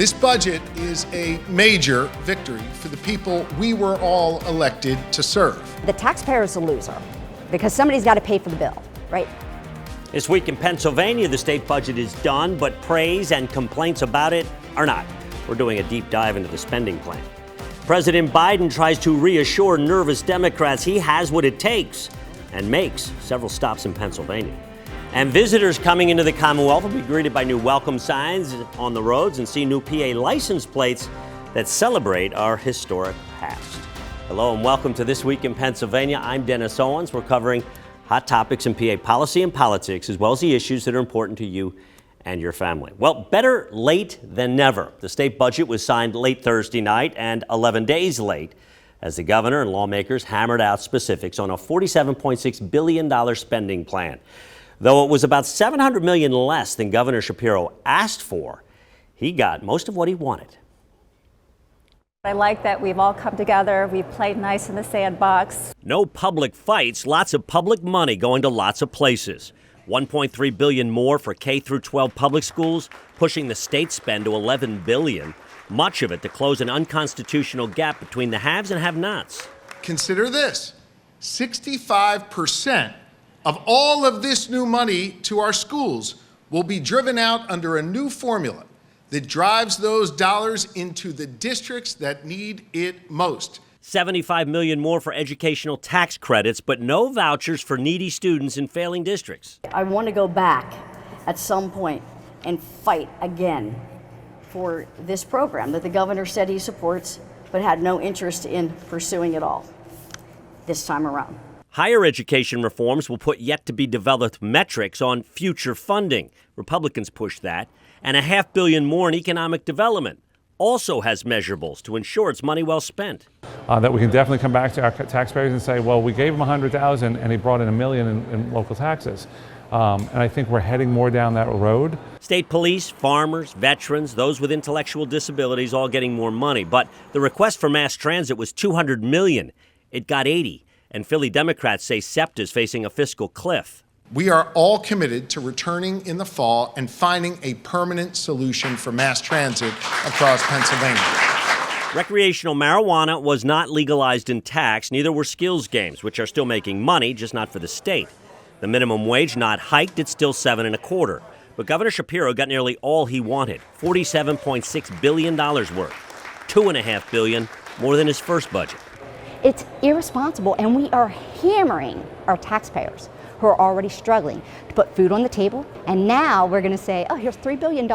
This budget is a major victory for the people we were all elected to serve. The taxpayer is the loser because somebody's got to pay for the bill, right? This week in Pennsylvania, the state budget is done, but praise and complaints about it are not. We're doing a deep dive into the spending plan. President Biden tries to reassure nervous Democrats he has what it takes and makes several stops in Pennsylvania. And visitors coming into the Commonwealth will be greeted by new welcome signs on the roads and see new PA license plates that celebrate our historic past. Hello and welcome to This Week in Pennsylvania. I'm Dennis Owens. We're covering hot topics in PA policy and politics, as well as the issues that are important to you and your family. Well, better late than never. The state budget was signed late Thursday night and 11 days late as the governor and lawmakers hammered out specifics on a $47.6 billion spending plan. Though it was about $700 million less than Governor Shapiro asked for, he got most of what he wanted. I like that we've all come together. We've played nice in the sandbox. No public fights, lots of public money going to lots of places. $1.3 billion more for K through 12 public schools, pushing the state spend to $11 billion, much of it to close an unconstitutional gap between the haves and have-nots. Consider this, 65% of all of this new money to our schools will be driven out under a new formula that drives those dollars into the districts that need it most. $75 million more for educational tax credits, but no vouchers for needy students in failing districts. I want to go back at some point and fight again for this program that the governor said he supports, but had no interest in pursuing at all this time around. Higher education reforms will put yet-to-be-developed metrics on future funding. Republicans push that. And $500 million more in economic development also has measurables to ensure it's money well spent. That we can definitely come back to our taxpayers and say, well, we gave them $100,000 and he brought in $1 million in local taxes. And I think we're heading more down that road. State police, farmers, veterans, those with intellectual disabilities all getting more money. But the request for mass transit was $200 million. It got $80. And Philly Democrats say SEPTA is facing a fiscal cliff. We are all committed to returning in the fall and finding a permanent solution for mass transit across Pennsylvania. Recreational marijuana was not legalized in tax, neither were skills games, which are still making money, just not for the state. The minimum wage not hiked, it's still $7.25. But Governor Shapiro got nearly all he wanted, $47.6 billion worth, $2.5 billion more than his first budget. It's irresponsible, and we are hammering our taxpayers who are already struggling to put food on the table. And now we're going to say, oh, here's $3 billion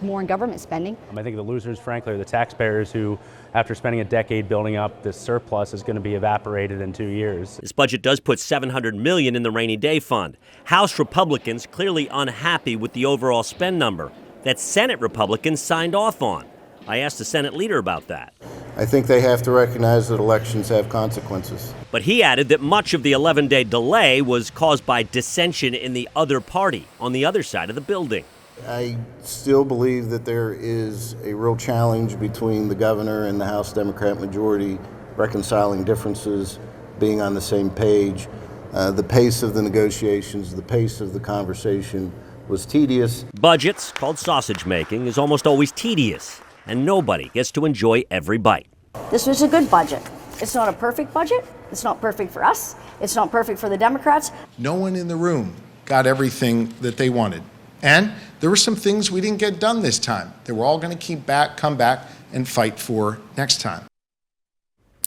more in government spending. I think the losers, frankly, are the taxpayers who, after spending a decade building up this surplus, is going to be evaporated in 2 years. This budget does put $700 million in the rainy day fund. House Republicans clearly unhappy with the overall spend number that Senate Republicans signed off on. I asked the Senate leader about that. I think they have to recognize that elections have consequences. But he added that much of the 11-day delay was caused by dissension in the other party on the other side of the building. I still believe that there is a real challenge between the governor and the House Democrat majority reconciling differences, being on the same page. The pace of the negotiations, the pace of the conversation was tedious. Budgets, called sausage making, is almost always tedious, and nobody gets to enjoy every bite. This was a good budget. It's not a perfect budget. It's not perfect for us. It's not perfect for the Democrats. No one in the room got everything that they wanted. And there were some things we didn't get done this time that we're all going to come back and fight for next time.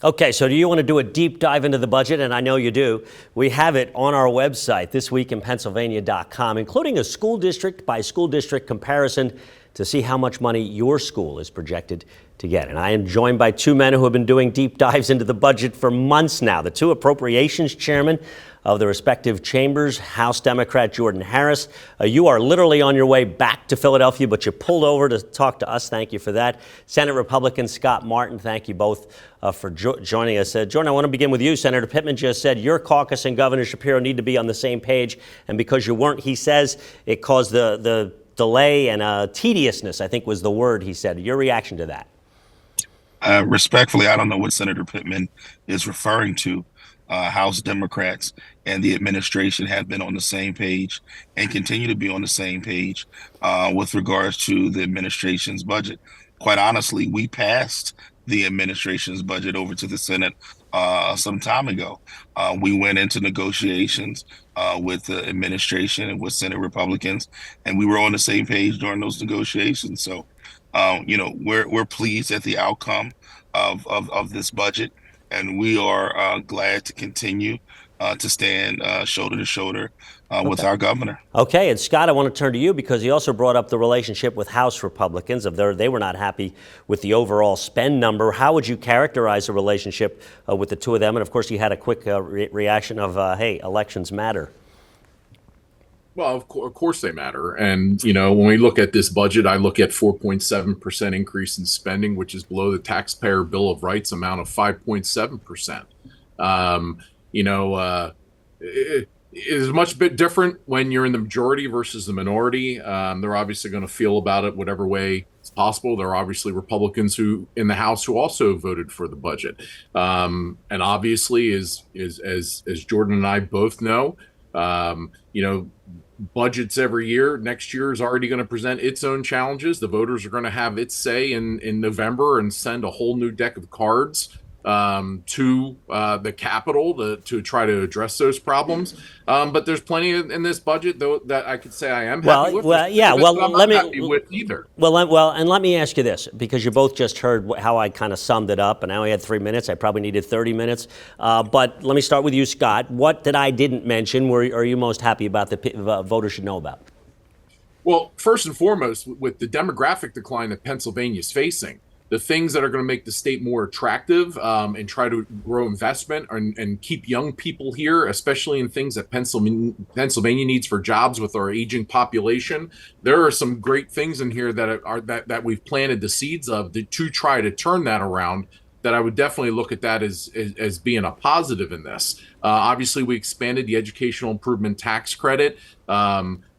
Okay, so do you want to do a deep dive into the budget? And I know you do. We have it on our website, thisweekinpennsylvania.com, including a school district by school district comparison to see how much money your school is projected to get. And I am joined by two men who have been doing deep dives into the budget for months now. The two Appropriations Chairmen of the respective chambers, House Democrat Jordan Harris. You are literally on your way back to Philadelphia, but you pulled over to talk to us. Thank you for that. Senate Republican Scott Martin, thank you both for joining us. Jordan, I want to begin with you. Senator Pittman just said your caucus and Governor Shapiro need to be on the same page. And because you weren't, he says, it caused the delay and tediousness, I think was the word he said. Your reaction to that? Respectfully, I don't know what Senator Pittman is referring to. House Democrats and the administration have been on the same page and continue to be on the same page with regards to the administration's budget. quite honestly, we passed the administration's budget over to the Senate some time ago. We went into negotiations with the administration and with Senate Republicans, and we were on the same page during those negotiations. So, we're pleased at the outcome of this budget, and we are glad to continue to stand shoulder to shoulder with our governor. Okay, and Scott, I want to turn to you because he also brought up the relationship with House Republicans. They were not happy with the overall spend number. How would you characterize the relationship with the two of them? And of course, you had a quick reaction of, hey, elections matter. Well, of course they matter. And, when we look at this budget, I look at 4.7% increase in spending, which is below the taxpayer Bill of Rights amount of 5.7%. It is much bit different when you're in the majority versus the minority. They're obviously going to feel about it whatever way it's possible. There are obviously Republicans who in the House who also voted for the budget. And obviously, as Jordan and I both know, budgets every year. Next year is already going to present its own challenges. The voters are going to have its say in November and send a whole new deck of cards to the Capitol to try to address those problems. But there's plenty in this budget, though, that I could say I am happy with. Let me ask you this, because you both just heard how I kind of summed it up, and I only had 3 minutes. I probably needed 30 minutes. But let me start with you, Scott. What that I didn't mention are you most happy about that voters should know about? Well, first and foremost, with the demographic decline that Pennsylvania is facing, the things that are going to make the state more attractive and try to grow investment and keep young people here, especially in things that Pennsylvania needs for jobs with our aging population. There are some great things in here that we've planted the seeds of to try to turn that around. That I would definitely look at that as being a positive in this. Obviously, we expanded the educational improvement tax credit.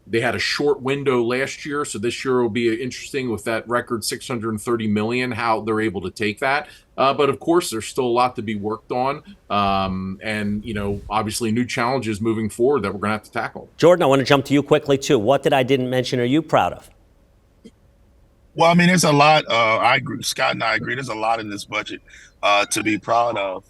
They had a short window last year, so this year will be interesting with that record $630 million, how they're able to take that. But of course, there's still a lot to be worked on. And, obviously new challenges moving forward that we're going to have to tackle. Jordan, I want to jump to you quickly, too. What that I didn't mention are you proud of? Well, I mean, there's a lot. I agree. Scott and I agree. There's a lot in this budget to be proud of.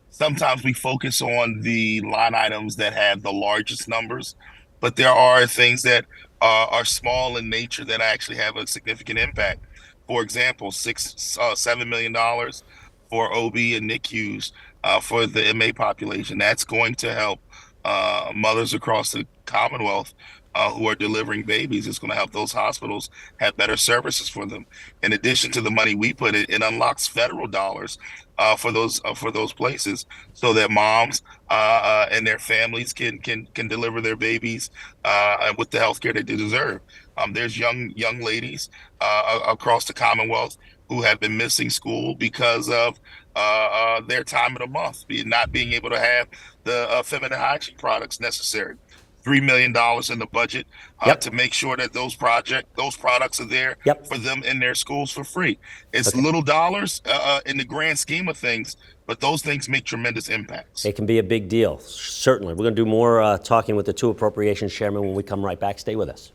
Sometimes we focus on the line items that have the largest numbers, but there are things that are small in nature that actually have a significant impact. For example, $7 million for OB and NICUs for the MA population. That's going to help mothers across the Commonwealth who are delivering babies. It's going to help those hospitals have better services for them. In addition to the money we put in, it unlocks federal dollars for those places, so that moms and their families can deliver their babies with the health care that they deserve. There's young ladies across the Commonwealth who have been missing school because of their time of the month, not being able to have the feminine hygiene products necessary. $3 million in the budget to make sure that those products are there for them in their schools for free. It's little dollars in the grand scheme of things, but those things make tremendous impacts. It can be a big deal, certainly. We're going to do more talking with the two Appropriations Chairmen when we come right back. Stay with us.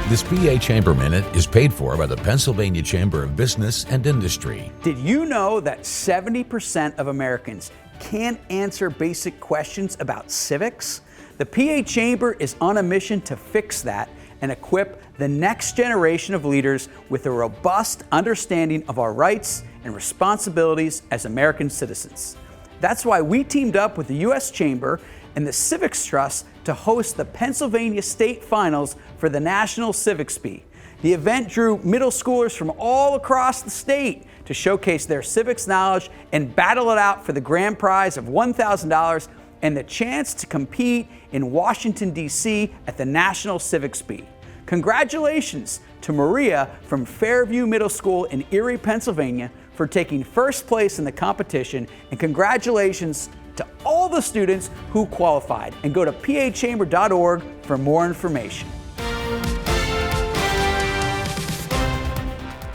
This PA Chamber Minute is paid for by the Pennsylvania Chamber of Business and Industry. Did you know that 70% of Americans can't answer basic questions about civics? The PA Chamber is on a mission to fix that and equip the next generation of leaders with a robust understanding of our rights and responsibilities as American citizens. That's why we teamed up with the U.S. Chamber and the Civics Trust to host the Pennsylvania State Finals for the National Civics Bee. The event drew middle schoolers from all across the state to showcase their civics knowledge and battle it out for the grand prize of $1,000 and the chance to compete in Washington, D.C. at the National Civics Bee. Congratulations to Maria from Fairview Middle School in Erie, Pennsylvania for taking first place in the competition, and congratulations to all the students who qualified. And go to pachamber.org for more information.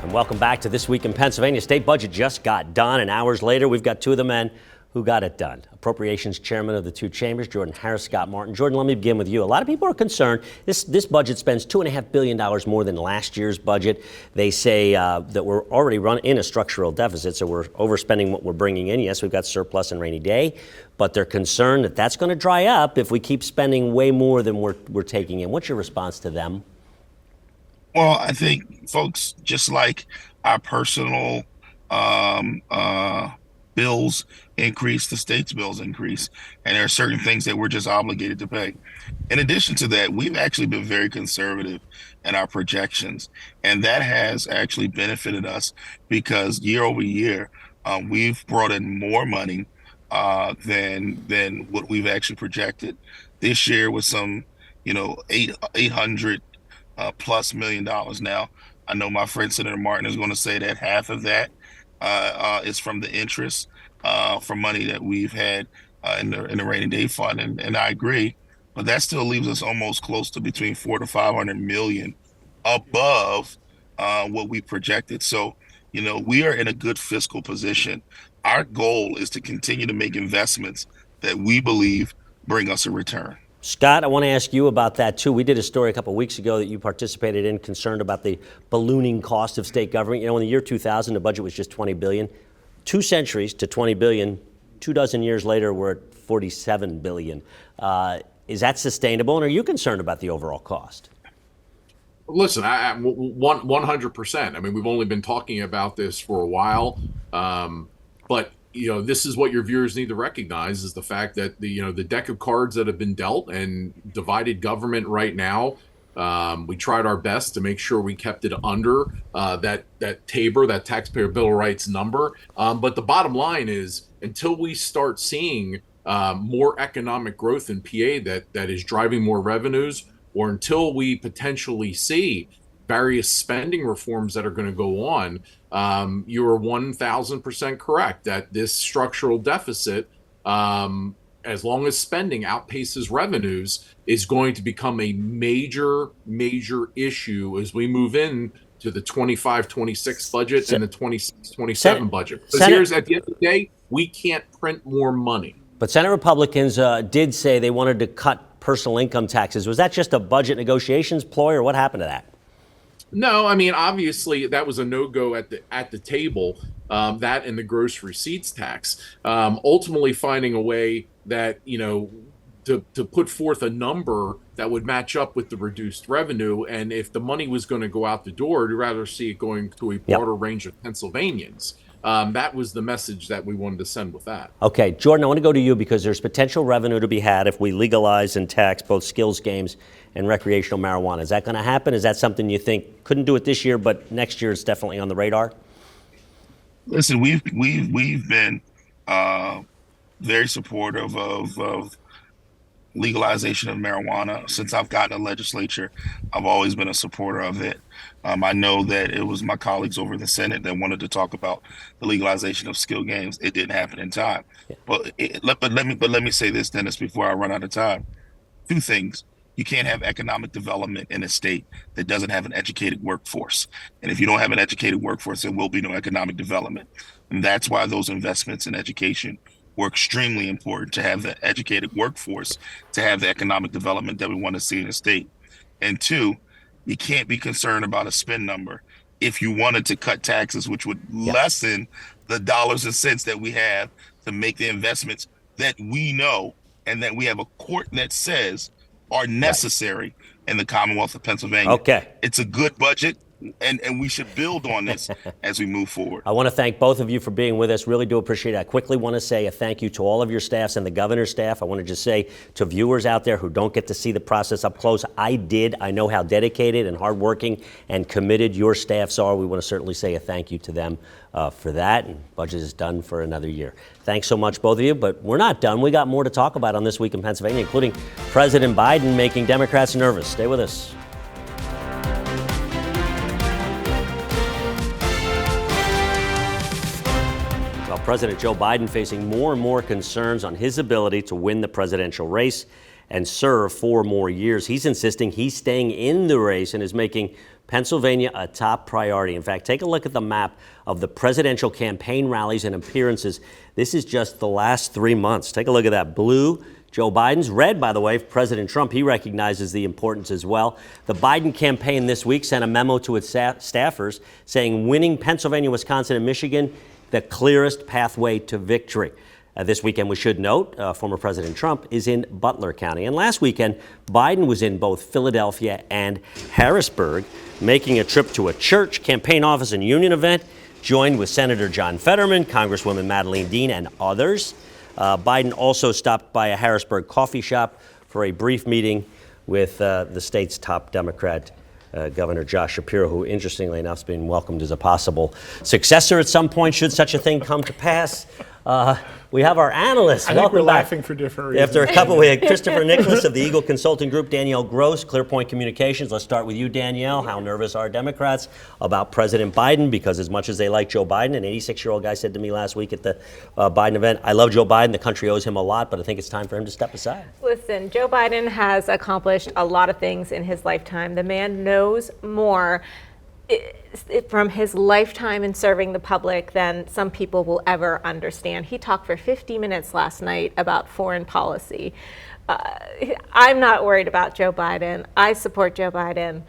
And welcome back to This Week in Pennsylvania. State budget just got done, and hours later, we've got two of the men who got it done. Appropriations Chairman of the two chambers, Jordan Harris, Scott Martin. Jordan, let me begin with you. A lot of people are concerned. This budget spends $2.5 billion more than last year's budget. They say that we're already in a structural deficit, so we're overspending what we're bringing in. Yes, we've got surplus and rainy day, but they're concerned that that's going to dry up if we keep spending way more than we're taking in. What's your response to them? Well, I think, folks, just like our personal bills increase, the state's bills increase, and there are certain things that we're just obligated to pay. In addition to that, we've actually been very conservative in our projections, and that has actually benefited us because year over year, we've brought in more money than what we've actually projected. This year was some, $800 plus $1 million. Now, I know my friend Senator Martin is going to say that half of that is from the interest from money that we've had in the rainy day fund, and I agree, but that still leaves us almost close to between 400 to 500 million above what we projected. So, we are in a good fiscal position. Our goal is to continue to make investments that we believe bring us a return. Scott, I want to ask you about that too. We did a story a couple of weeks ago that you participated in, concerned about the ballooning cost of state government. In the year 2000, the budget was just $20 billion. 2 centuries to $20 billion. 24 years later, we're at $47 billion. Is that sustainable, and are you concerned about the overall cost? Listen, 100%. I mean, we've only been talking about this for a while, but this is what your viewers need to recognize is the fact that the deck of cards that have been dealt and divided government right now. We tried our best to make sure we kept it under that TABOR, that taxpayer bill of rights number. But the bottom line is, until we start seeing more economic growth in PA that is driving more revenues, or until we potentially see various spending reforms that are going to go on, you are 1,000% correct that this structural deficit, as long as spending outpaces revenues, is going to become a major issue as we move in to the 25-26 budget and the 26-27 budget. Because at the end of the day, we can't print more money. But Senate Republicans did say they wanted to cut personal income taxes. Was that just a budget negotiations ploy, or what happened to that? No, I mean, obviously that was a no-go at the table, that and the gross receipts tax. Ultimately finding a way that, to put forth a number that would match up with the reduced revenue. And if the money was going to go out the door, you'd rather see it going to a broader range of Pennsylvanians. That was the message that we wanted to send with that. Okay, Jordan, I want to go to you because there's potential revenue to be had if we legalize and tax both skills games and recreational marijuana. Is that going to happen? Is that something you think couldn't do it this year, but next year it's definitely on the radar? Listen, we've been very supportive of legalization of marijuana. Since I've gotten to legislature, I've always been a supporter of it. I know that it was my colleagues over in the Senate that wanted to talk about the legalization of skill games. It didn't happen in time. Yeah. But let me say this, Dennis, before I run out of time. 2 things. You can't have economic development in a state that doesn't have an educated workforce. And if you don't have an educated workforce, there will be no economic development. And that's why those investments in education were extremely important, to have the educated workforce, to have the economic development that we want to see in the state. And 2, you can't be concerned about a spend number if you wanted to cut taxes, which would lessen the dollars and cents that we have to make the investments that we know and that we have a court that says are necessary in the Commonwealth of Pennsylvania. Okay. It's a good budget, and we should build on this as we move forward. I want to thank both of you for being with us. Really do appreciate it. I quickly want to say a thank you to all of your staffs and the governor's staff. I want to just say to viewers out there who don't get to see the process up close, I did. I know how dedicated and hardworking and committed your staffs are. We want to certainly say a thank you to them for that. And budget is done for another year. Thanks so much, both of you. But we're not done. We got more to talk about on This Week in Pennsylvania, including President Biden making Democrats nervous. Stay with us. President Joe Biden facing more and more concerns on his ability to win the presidential race and serve 4 more years. He's insisting he's staying in the race and is making Pennsylvania a top priority. In fact, take a look at the map of the presidential campaign rallies and appearances. This is just the last 3 months. Take a look at that. Blue, Joe Biden's. Red, by the way, President Trump. He recognizes the importance as well. The Biden campaign this week sent a memo to its staffers saying winning Pennsylvania, Wisconsin, and Michigan, the clearest pathway to victory. This weekend, we should note, former President Trump is in Butler County. And last weekend, Biden was in both Philadelphia and Harrisburg, making a trip to a church, campaign office, and union event, joined with Senator John Fetterman, Congresswoman Madeleine Dean, and others. Biden also stopped by a Harrisburg coffee shop for a brief meeting with the state's top Democrat, Governor Josh Shapiro, who, interestingly enough, is being welcomed as a possible successor at some point, should such a thing come to pass. We have our analysts. I think Welcome we're back. laughing for different reasons. After a couple, we had Christopher Nicholas of the Eagle Consulting Group, Danielle Gross, Clearpoint Communications. Let's start with you, Danielle. How nervous are Democrats about President Biden? Because as much as they like Joe Biden, an 86-year-old guy said to me last week at the Biden event, I love Joe Biden. The country owes him a lot, but I think it's time for him to step aside. Listen, Joe Biden has accomplished a lot of things in his lifetime. The man knows more from his lifetime in serving the public than some people will ever understand. He talked for 50 minutes last night about foreign policy. I'm not worried about Joe Biden. I support Joe Biden.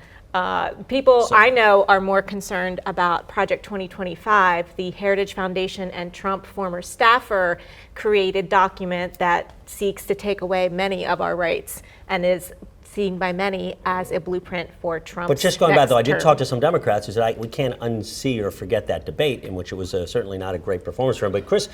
People I know are more concerned about Project 2025, the Heritage Foundation and Trump former staffer created document that seeks to take away many of our rights and is seen by many as a blueprint for Trump. But just going back, though, I did talk to some Democrats who said we can't unsee or forget that debate, in which it was certainly not a great performance for him. But Chris,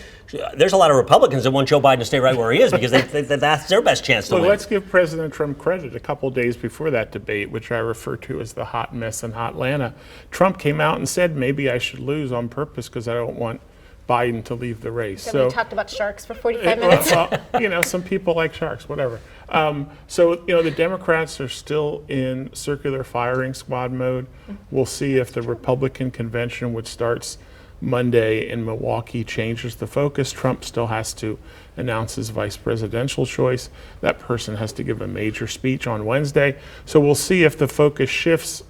there's a lot of Republicans that want Joe Biden to stay right where he is because that's their best chance to win. Well, let's give President Trump credit. A couple days before that debate, which I refer to as the hot mess in Hotlanta, Trump came out and said, maybe I should lose on purpose because I don't want Biden to leave the race. So we talked about sharks for 45 minutes. Well, some people like sharks, whatever. The Democrats are still in circular firing squad mode. We'll see if the Republican convention, which starts Monday in Milwaukee, changes the focus. Trump still has to announce his vice presidential choice. That person has to give a major speech on Wednesday. So we'll see if the focus shifts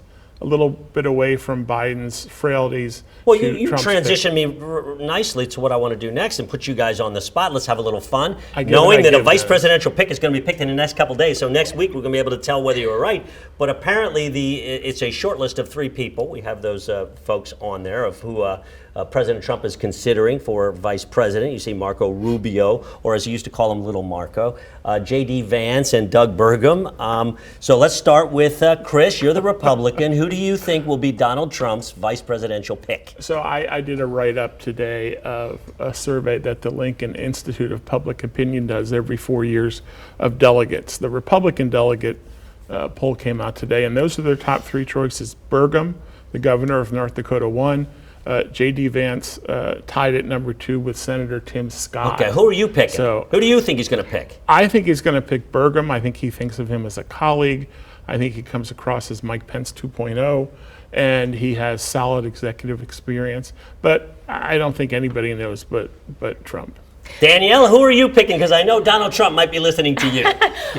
a little bit away from Biden's frailties. Well, you transition me nicely to what I want to do next and put you guys on the spot. Let's have a little fun, knowing that a vice presidential pick is going to be picked in the next couple of days. So next week we're going to be able to tell whether you were right. But apparently it's a short list of 3 people. We have those folks on there of who President Trump is considering for vice president. You see Marco Rubio, or as he used to call him, Little Marco, J.D. Vance, and Doug Burgum. So let's start with Chris. You're the Republican. Who do you think will be Donald Trump's vice presidential pick? So I did a write-up today of a survey that the Lincoln Institute of Public Opinion does every 4 years of delegates. The Republican delegate poll came out today, and those are their top 3 choices. Burgum, the governor of North Dakota, won. J.D. Vance tied at number 2 with Senator Tim Scott. Okay, who are you picking? So, who do you think he's going to pick? I think he's going to pick Burgum. I think he thinks of him as a colleague. I think he comes across as Mike Pence 2.0, and he has solid executive experience. But I don't think anybody knows but Trump. Danielle, who are you picking? Because I know Donald Trump might be listening to you.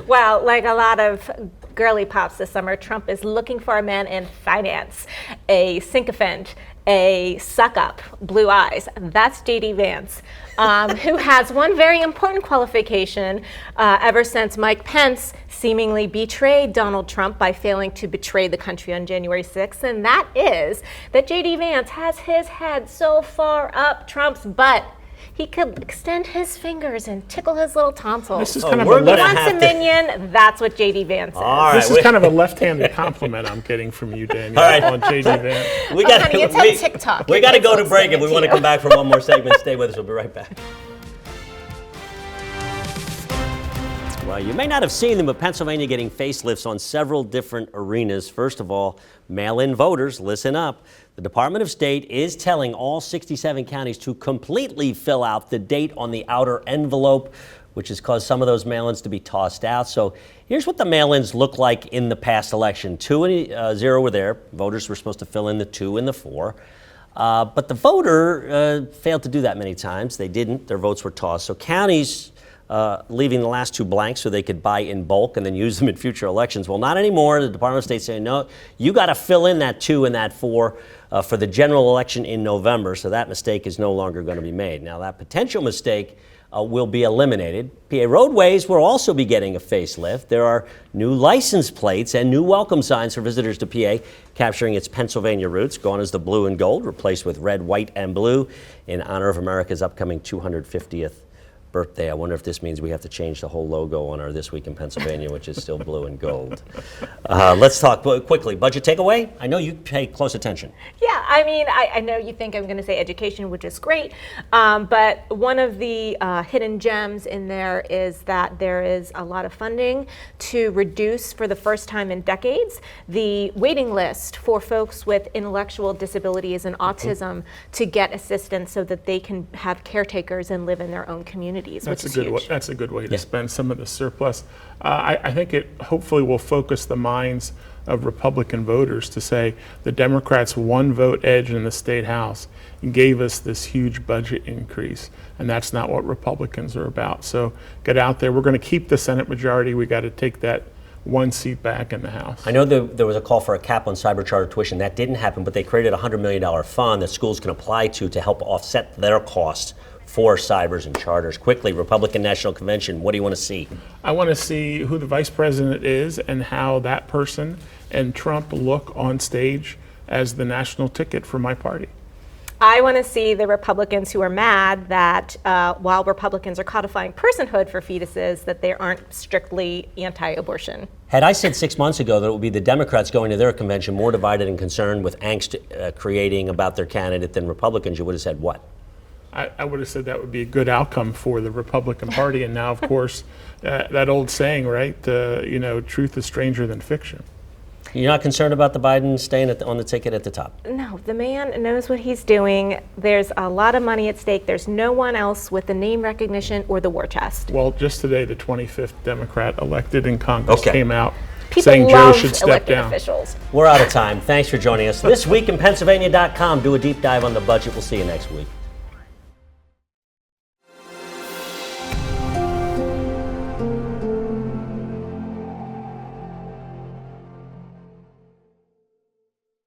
Well, like a lot of girly pops this summer, Trump is looking for a man in finance, a sycophant, a suck-up, blue eyes. That's J.D. Vance, who has one very important qualification ever since Mike Pence seemingly betrayed Donald Trump by failing to betray the country on January 6th, and that is that J.D. Vance has his head so far up Trump's butt he could extend his fingers and tickle his little tonsils. This is kind of a minion. That's what J.D. Vance is. All right, this is kind of a left-handed compliment I'm getting from you, Daniel, on J.D. Vance. Honey, it's on TikTok. We got to go to break. If we want to come back for one more segment, stay with us. We'll be right back. Well, you may not have seen them, but Pennsylvania getting facelifts on several different arenas. First of all, mail-in voters, listen up. The Department of State is telling all 67 counties to completely fill out the date on the outer envelope, which has caused some of those mail-ins to be tossed out. So here's what the mail-ins look like in the past election. 2 and 0 were there. Voters were supposed to fill in the 2 and the 4. But the voter failed to do that many times. They didn't. Their votes were tossed. So counties leaving the last two blanks so they could buy in bulk and then use them in future elections. Well, not anymore. The Department of State saying, no, you got to fill in that 2 and that 4 for the general election in November, so that mistake is no longer going to be made. Now, that potential mistake will be eliminated. PA roadways will also be getting a facelift. There are new license plates and new welcome signs for visitors to PA, capturing its Pennsylvania roots. Gone is the blue and gold, replaced with red, white, and blue in honor of America's upcoming 250th birthday. I wonder if this means we have to change the whole logo on our This Week in Pennsylvania, which is still blue and gold. Let's talk quickly. Budget takeaway? I know you pay close attention. Yeah, I mean, I know you think I'm going to say education, which is great, but one of the hidden gems in there is that there is a lot of funding to reduce, for the first time in decades, the waiting list for folks with intellectual disabilities and autism to get assistance so that they can have caretakers and live in their own communities. That's a good way to spend some of the surplus. I think it hopefully will focus the minds of Republican voters to say the Democrats' 1 vote edge in the state house gave us this huge budget increase, and that's not what Republicans are about. So get out there. We're going to keep the Senate majority. We got to take that 1 seat back in the House. I know there was a call for a cap on cyber charter tuition. That didn't happen, but they created a $100 million fund that schools can apply to help offset their costs for cybers and charters. Quickly, Republican National Convention, what do you want to see? I want to see who the vice president is and how that person and Trump look on stage as the national ticket for my party. I want to see the Republicans who are mad that while Republicans are codifying personhood for fetuses, that they aren't strictly anti-abortion. Had I said 6 months ago that it would be the Democrats going to their convention more divided and concerned with angst creating about their candidate than Republicans, you would have said what? I would have said that would be a good outcome for the Republican Party. And now, of course, that old saying, right? Truth is stranger than fiction. You're not concerned about the Biden staying on the ticket at the top? No, the man knows what he's doing. There's a lot of money at stake. There's no one else with the name recognition or the war chest. Well, just today, the 25th Democrat elected in Congress came out People saying Joe should step elected down. Officials. We're out of time. Thanks for joining us. ThisWeekinPennsylvania.com. Do a deep dive on the budget. We'll see you next week.